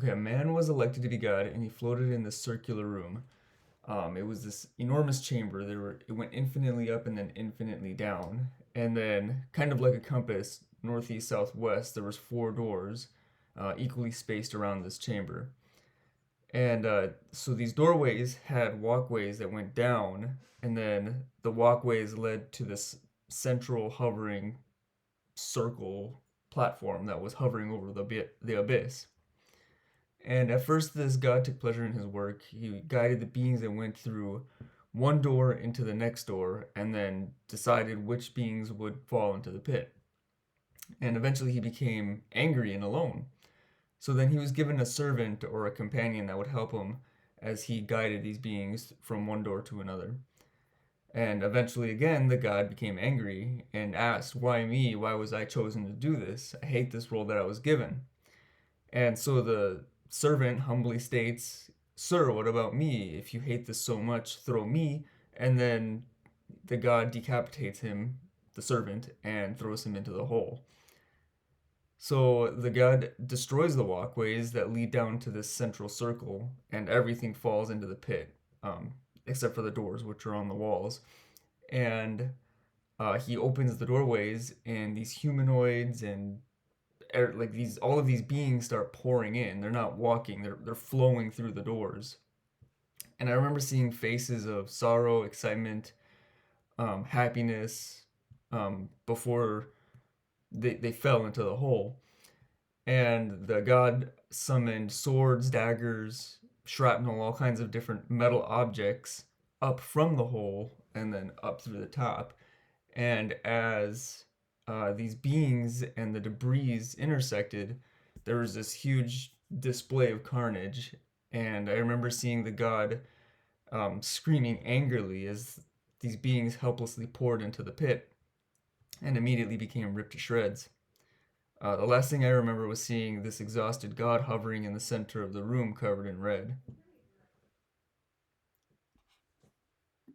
Okay, a man was elected to be God, and he floated in this circular room. It was this enormous chamber. It went infinitely up and then infinitely down, and then kind of like a compass, northeast, southwest. There was four doors, equally spaced around this chamber, and so these doorways had walkways that went down, and then the walkways led to this central hovering circle platform that was hovering over the abyss. And at first, this god took pleasure in his work. He guided the beings that went through one door into the next door, and then decided which beings would fall into the pit. And eventually, he became angry and alone. So then, he was given a servant or a companion that would help him as he guided these beings from one door to another. And eventually, again, the god became angry and asked, "Why me? Why was I chosen to do this? I hate this role that I was given." And so the servant humbly states, "Sir, what about me? If you hate this so much, throw me." And then the god decapitates him, the servant, and throws him into the hole. So the god destroys the walkways that lead down to this central circle, and everything falls into the pit, except for the doors, which are on the walls. And he opens the doorways, and these humanoids and like these all of these beings start pouring in. They're not walking, they're flowing through the doors. And I remember seeing faces of sorrow, excitement, happiness, before they fell into the hole. And the god summoned swords, daggers, shrapnel, all kinds of different metal objects up from the hole and then up through the top. And as these beings and the debris intersected, there was this huge display of carnage. And I remember seeing the god screaming angrily as these beings helplessly poured into the pit and immediately became ripped to shreds. The last thing I remember was seeing this exhausted god hovering in the center of the room covered in red.